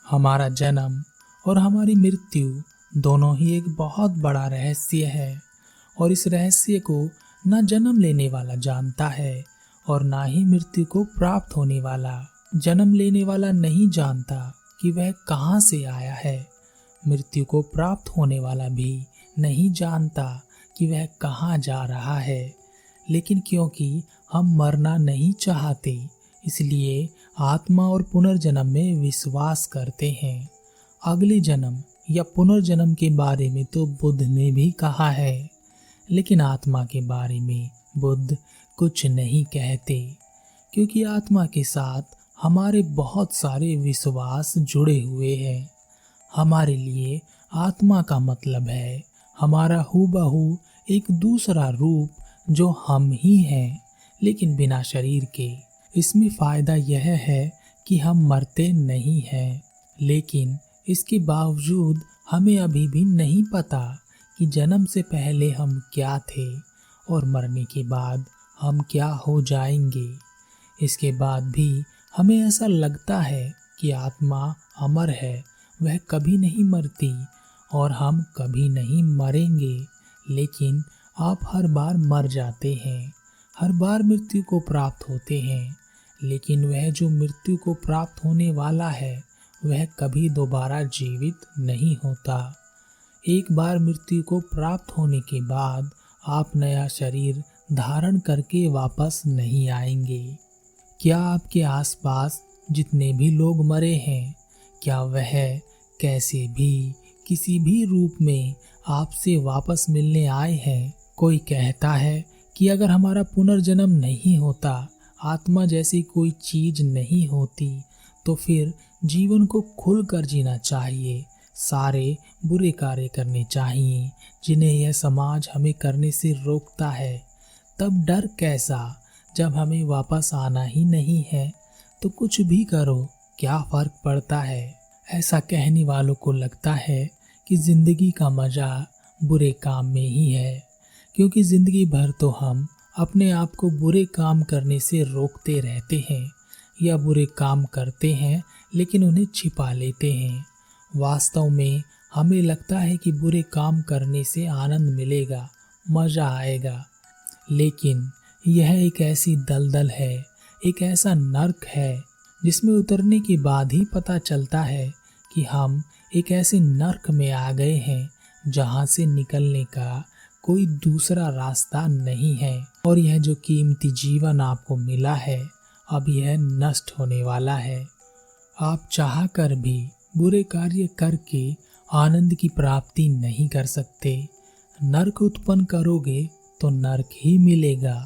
हमारा जन्म और हमारी मृत्यु दोनों ही एक बहुत बड़ा रहस्य है। और इस रहस्य को ना जन्म लेने वाला जानता है और ना ही मृत्यु को प्राप्त होने वाला। जन्म लेने वाला नहीं जानता कि वह कहाँ से आया है। मृत्यु को प्राप्त होने वाला भी नहीं जानता कि वह कहाँ जा रहा है। लेकिन क्योंकि हम मरना नहीं चाहते, इसलिए आत्मा और पुनर्जन्म में विश्वास करते हैं। अगले जन्म या पुनर्जन्म के बारे में तो बुद्ध ने भी कहा है, लेकिन आत्मा के बारे में बुद्ध कुछ नहीं कहते, क्योंकि आत्मा के साथ हमारे बहुत सारे विश्वास जुड़े हुए हैं। हमारे लिए आत्मा का मतलब है हमारा हूबहू एक दूसरा रूप जो हम ही हैं, लेकिन बिना शरीर के। इसमें फायदा यह है कि हम मरते नहीं हैं, लेकिन इसके बावजूद हमें अभी भी नहीं पता कि जन्म से पहले हम क्या थे और मरने के बाद हम क्या हो जाएंगे। इसके बाद भी हमें ऐसा लगता है कि आत्मा अमर है, वह कभी नहीं मरती और हम कभी नहीं मरेंगे। लेकिन आप हर बार मर जाते हैं, हर बार मृत्यु को प्राप्त होते हैं, लेकिन वह जो मृत्यु को प्राप्त होने वाला है वह कभी दोबारा जीवित नहीं होता। एक बार मृत्यु को प्राप्त होने के बाद आप नया शरीर धारण करके वापस नहीं आएंगे। क्या आपके आसपास जितने भी लोग मरे हैं, क्या वह कैसे भी किसी भी रूप में आपसे वापस मिलने आए हैं? कोई कहता है कि अगर हमारा पुनर्जन्म नहीं होता, आत्मा जैसी कोई चीज नहीं होती, तो फिर जीवन को खुलकर जीना चाहिए, सारे बुरे कार्य करने चाहिए जिन्हें यह समाज हमें करने से रोकता है। तब डर कैसा, जब हमें वापस आना ही नहीं है तो कुछ भी करो, क्या फर्क पड़ता है। ऐसा कहने वालों को लगता है कि जिंदगी का मजा बुरे काम में ही है, क्योंकि जिंदगी भर तो हम अपने आप को बुरे काम करने से रोकते रहते हैं या बुरे काम करते हैं लेकिन उन्हें छिपा लेते हैं। वास्तव में हमें लगता है कि बुरे काम करने से आनंद मिलेगा, मजा आएगा, लेकिन यह एक ऐसी दलदल है, एक ऐसा नर्क है जिसमें उतरने के बाद ही पता चलता है कि हम एक ऐसे नर्क में आ गए हैं जहां से निकलने का कोई दूसरा रास्ता नहीं है। और यह जो कीमती जीवन आपको मिला है, अब यह नष्ट होने वाला है। आप चाह कर भी बुरे कार्य करके आनंद की प्राप्ति नहीं कर सकते। नर्क उत्पन्न करोगे तो नर्क ही मिलेगा।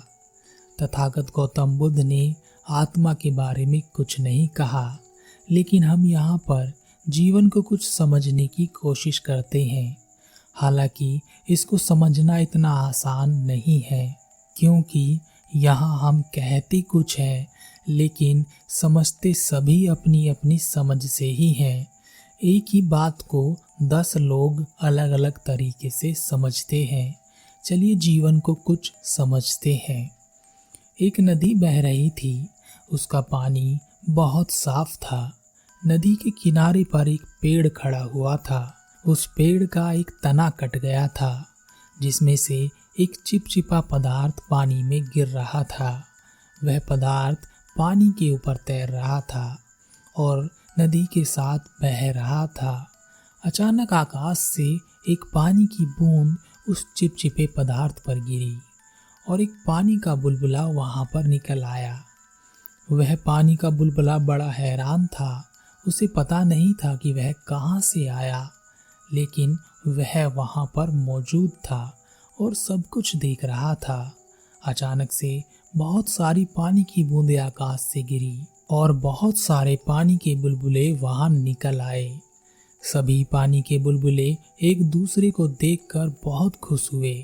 तथागत गौतम बुद्ध ने आत्मा के बारे में कुछ नहीं कहा, लेकिन हम यहाँ पर जीवन को कुछ समझने की कोशिश करते हैं। हालांकि इसको समझना इतना आसान नहीं है, क्योंकि यहाँ हम कहते कुछ हैं लेकिन समझते सभी अपनी अपनी समझ से ही हैं। एक ही बात को 10 लोग अलग अलग तरीके से समझते हैं। चलिए जीवन को कुछ समझते हैं। एक नदी बह रही थी, उसका पानी बहुत साफ था। नदी के किनारे पर एक पेड़ खड़ा हुआ था। उस पेड़ का एक तना कट गया था, जिसमें से एक चिपचिपा पदार्थ पानी में गिर रहा था। वह पदार्थ पानी के ऊपर तैर रहा था और नदी के साथ बह रहा था। अचानक आकाश से एक पानी की बूंद उस चिपचिपे पदार्थ पर गिरी और एक पानी का बुलबुला वहां पर निकल आया। वह पानी का बुलबुला बड़ा हैरान था। उसे पता नहीं था कि वह कहाँ से आया, लेकिन वह वहां पर मौजूद था और सब कुछ देख रहा था। अचानक से बहुत सारी पानी की बूंदें आकाश से गिरी और बहुत सारे पानी के बुलबुले वहां निकल आए। सभी पानी के बुलबुले एक दूसरे को देखकर बहुत खुश हुए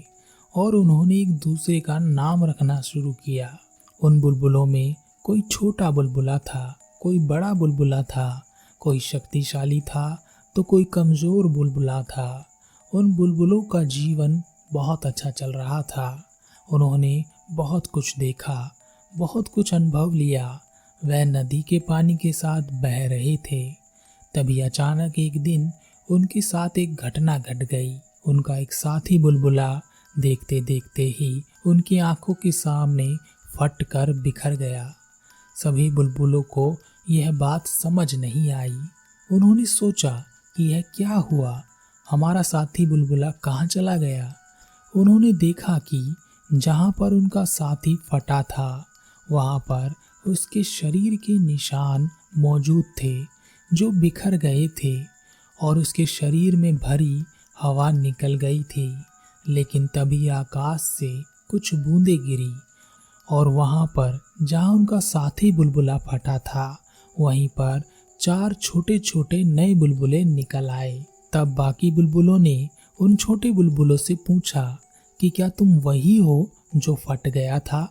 और उन्होंने एक दूसरे का नाम रखना शुरू किया। उन बुलबुलों में कोई छोटा बुलबुला था, कोई बड़ा बुलबुला था, कोई शक्तिशाली था तो कोई कमजोर बुलबुला था। उन बुलबुलों का जीवन बहुत अच्छा चल रहा था। उन्होंने बहुत कुछ देखा, बहुत कुछ अनुभव लिया। वह नदी के पानी के साथ बह रहे थे। तभी अचानक एक दिन उनके साथ एक घटना घट गई। उनका एक साथी बुलबुला देखते देखते ही उनकी आंखों के सामने फट कर बिखर गया। सभी बुलबुलों को यह बात समझ नहीं आई। उन्होंने सोचा कि यह क्या हुआ, हमारा साथी बुलबुला कहाँ चला गया। उन्होंने देखा कि जहाँ पर उनका साथी फटा था वहाँ पर उसके शरीर के निशान मौजूद थे जो बिखर गए थे और उसके शरीर में भरी हवा निकल गई थी। लेकिन तभी आकाश से कुछ बूंदें गिरी और वहाँ पर जहाँ उनका साथी बुलबुला फटा था वहीं पर 4 छोटे छोटे नए बुलबुले निकल आए। तब बाकी बुलबुलों ने उन छोटे बुलबुलों से पूछा कि क्या तुम वही हो जो फट गया था।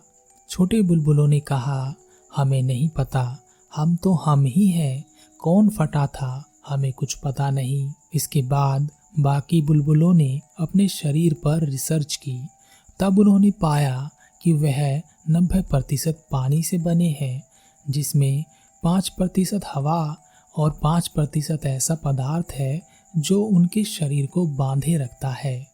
छोटे बुलबुलों ने कहा, हमें नहीं पता, हम तो हम ही हैं, कौन फटा था हमें कुछ पता नहीं। इसके बाद बाकी बुलबुलों ने अपने शरीर पर रिसर्च की। तब उन्होंने पाया कि वह 90% पानी से बने हैं, जिसमें 5% हवा और 5% ऐसा पदार्थ है जो उनके शरीर को बांधे रखता है।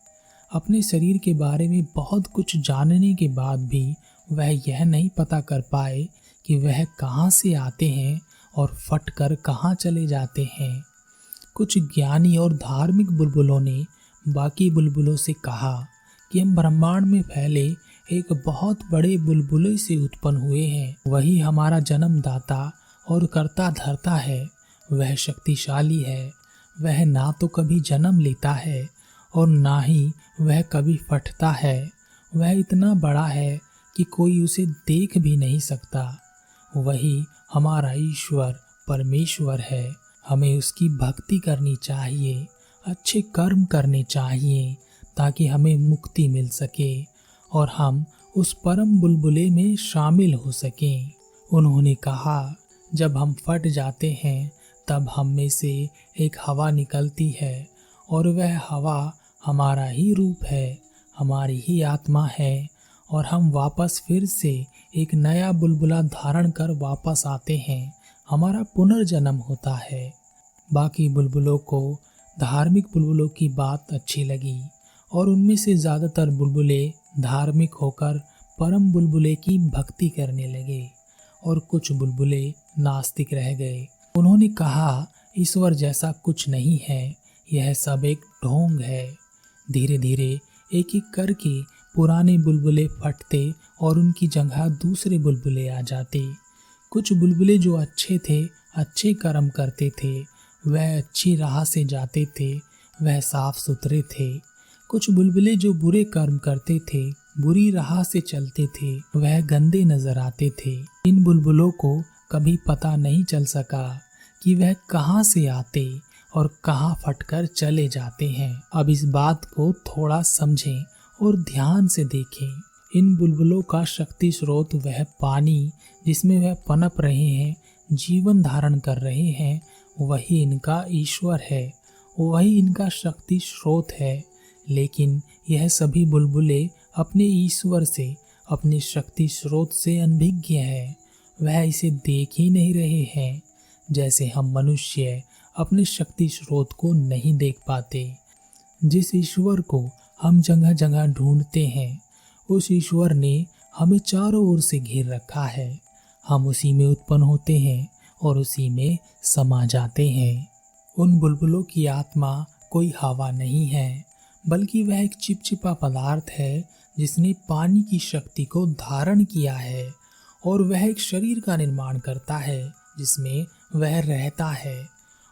अपने शरीर के बारे में बहुत कुछ जानने के बाद भी वह यह नहीं पता कर पाए कि वह कहाँ से आते हैं और फट कर कहाँ चले जाते हैं। कुछ ज्ञानी और धार्मिक बुलबुलों ने बाकी बुलबुलों से कहा कि हम ब्रह्मांड में फैले एक बहुत बड़े बुलबुले से उत्पन्न हुए हैं। वही हमारा जन्मदाता और कर्ता धर्ता है। वह शक्तिशाली है। वह ना तो कभी जन्म लेता है और ना ही वह कभी फटता है। वह इतना बड़ा है कि कोई उसे देख भी नहीं सकता। वही हमारा ईश्वर परमेश्वर है। हमें उसकी भक्ति करनी चाहिए, अच्छे कर्म करने चाहिए ताकि हमें मुक्ति मिल सके और हम उस परम बुलबुले में शामिल हो सकें। उन्होंने कहा, जब हम फट जाते हैं तब हम में से एक हवा निकलती है और वह हवा हमारा ही रूप है, हमारी ही आत्मा है और हम वापस फिर से एक नया बुलबुला धारण कर वापस आते हैं। हमारा पुनर्जन्म होता है। बाकी बुलबुलों को धार्मिक बुलबुलों की बात अच्छी लगी और उनमें से ज़्यादातर बुलबुले धार्मिक होकर परम बुलबुले की भक्ति करने लगे और कुछ बुलबुले नास्तिक रह गए। उन्होंने कहा, ईश्वर जैसा कुछ नहीं है, यह सब एक ढोंग है। धीरे धीरे एक एक करके पुराने बुलबुले फटते और उनकी जगह दूसरे बुलबुले आ जाते। कुछ बुलबुले जो अच्छे थे, अच्छे कर्म करते थे, वह अच्छी राह से जाते थे, वह साफ सुथरे थे। कुछ बुलबुले जो बुरे कर्म करते थे, बुरी राह से चलते थे, वह गंदे नजर आते थे। इन बुलबुलों को कभी पता नहीं चल सका कि वह कहाँ से आते और कहाँ फटकर चले जाते हैं। अब इस बात को थोड़ा समझें और ध्यान से देखें। इन बुलबुलों का शक्ति स्रोत वह पानी जिसमें वह पनप रहे हैं, जीवन धारण कर रहे हैं, वही इनका ईश्वर है, वही इनका शक्ति स्रोत है। लेकिन यह सभी बुलबुले अपने ईश्वर से, अपने शक्ति स्रोत से अनभिज्ञ है। वह इसे देख ही नहीं रहे हैं, जैसे हम मनुष्य अपने शक्ति स्रोत को नहीं देख पाते। जिस ईश्वर को हम जगह जगह ढूंढते हैं, उस ईश्वर ने हमें चारों ओर से घेर रखा है। हम उसी में उत्पन्न होते हैं और उसी में समा जाते हैं। उन बुलबुलों की आत्मा कोई हवा नहीं है, बल्कि वह एक चिपचिपा पदार्थ है जिसने पानी की शक्ति को धारण किया है और वह एक शरीर का निर्माण करता है जिसमें वह रहता है।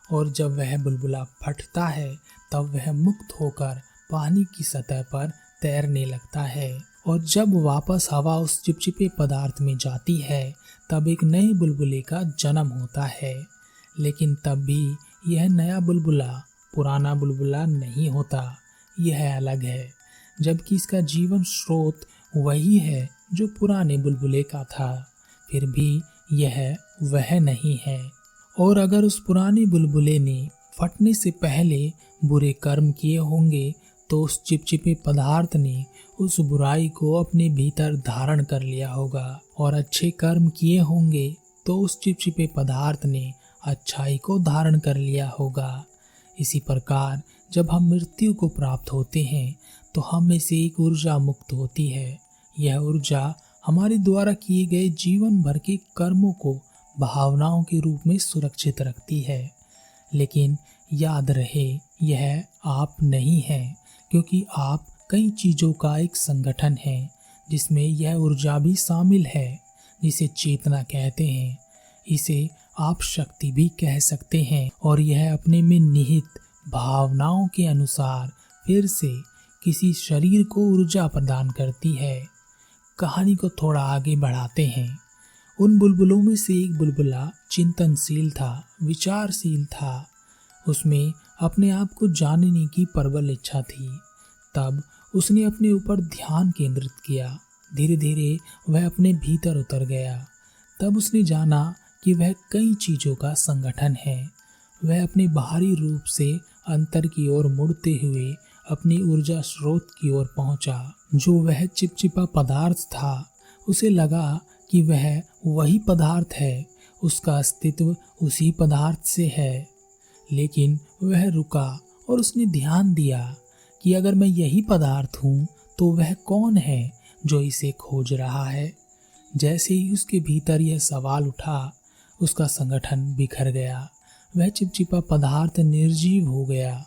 और जब वह बुलबुला फटता है तब वह मुक्त होकर पानी की सतह पर तैरने लगता है और जब वापस हवा उस चिपचिपे पदार्थ में जाती है तब एक नए बुलबुले का जन्म होता है। लेकिन तब भी यह नया बुलबुला पुराना बुलबुला नहीं होता, यह अलग है, जबकि इसका जीवन स्रोत वही है जो पुराने बुलबुले का था। फिर भी यह वह नहीं है। और अगर उस पुराने बुलबुले ने फटने से पहले बुरे कर्म किए होंगे तो उस चिपचिपे पदार्थ ने उस बुराई को अपने भीतर धारण कर लिया होगा, और अच्छे कर्म किए होंगे तो उस चिपचिपे पदार्थ ने अच्छाई को धारण कर लिया होगा। इसी प्रकार जब हम मृत्यु को प्राप्त होते हैं तो हम में से एक ऊर्जा मुक्त होती है। यह ऊर्जा हमारे द्वारा किए गए जीवन भर के कर्मों को भावनाओं के रूप में सुरक्षित रखती है। लेकिन याद रहे, यह आप नहीं है, क्योंकि आप कई चीजों का एक संगठन है जिसमें यह ऊर्जा भी शामिल है, जिसे चेतना कहते हैं। इसे आप शक्ति भी कह सकते हैं और यह अपने में निहित भावनाओं के अनुसार फिर से किसी शरीर को ऊर्जा प्रदान करती है। कहानी को थोड़ा आगे बढ़ाते हैं। उन बुलबुलों में से एक बुलबुला चिंतनशील था, विचारशील था। उसमें अपने आप को जानने की प्रबल इच्छा थी। तब उसने अपने ऊपर ध्यान केंद्रित किया। धीरे धीरे वह अपने भीतर उतर गया। तब उसने जाना कि वह कई चीजों का संगठन है। वह अपने बाहरी रूप से अंतर की ओर मुड़ते हुए अपनी ऊर्जा स्रोत की ओर पहुंचा, जो वह चिपचिपा पदार्थ था। उसे लगा कि वह वही पदार्थ है, उसका अस्तित्व उसी पदार्थ से है। लेकिन वह रुका और उसने ध्यान दिया कि अगर मैं यही पदार्थ हूँ तो वह कौन है जो इसे खोज रहा है। जैसे ही उसके भीतर यह सवाल उठा, उसका संगठन बिखर गया। वह चिपचिपा पदार्थ निर्जीव हो गया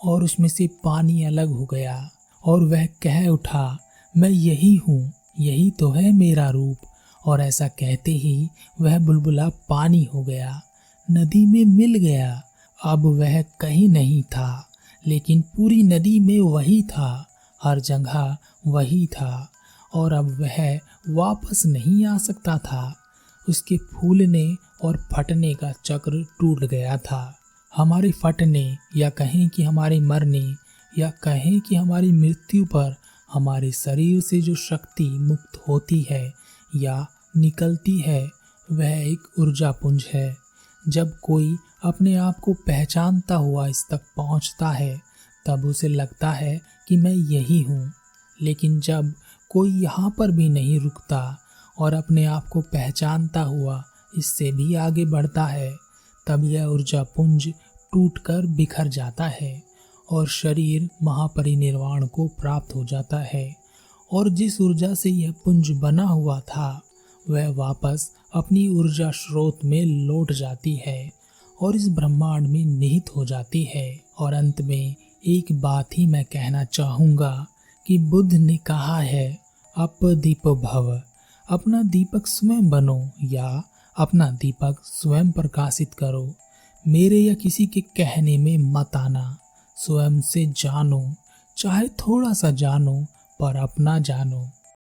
और उसमें से पानी अलग हो गया और वह कह उठा, मैं यही हूँ, यही तो है मेरा रूप। और ऐसा कहते ही वह बुलबुला पानी हो गया, नदी में मिल गया। अब वह कहीं नहीं था, लेकिन पूरी नदी में वही था, हर जगह वही था। और अब वह वापस नहीं आ सकता था। उसके फूलने और फटने का चक्र टूट गया था। हमारे फटने या कहें कि हमारे मरने या कहें कि हमारी मृत्यु पर हमारे शरीर से जो शक्ति मुक्त होती है या निकलती है, वह एक ऊर्जा पुंज है। जब कोई अपने आप को पहचानता हुआ इस तक पहुंचता है, तब उसे लगता है कि मैं यही हूँ। लेकिन जब कोई यहाँ पर भी नहीं रुकता और अपने आप को पहचानता हुआ इससे भी आगे बढ़ता है, तब यह ऊर्जा पुंज टूटकर बिखर जाता है और शरीर महापरिनिर्वाण को प्राप्त हो जाता है। और जिस ऊर्जा से यह पुंज बना हुआ था, वह वापस अपनी ऊर्जा स्रोत में लौट जाती है और इस ब्रह्मांड में निहित हो जाती है। और अंत में एक बात ही मैं कहना चाहूँगा कि बुद्ध ने कहा है, अपदीप भव, अपना दीपक स्वयं बनो या अपना दीपक स्वयं प्रकाशित करो। मेरे या किसी के कहने में मत आना। स्वयं से जानो, चाहे थोड़ा सा जानो, पर अपना जानो।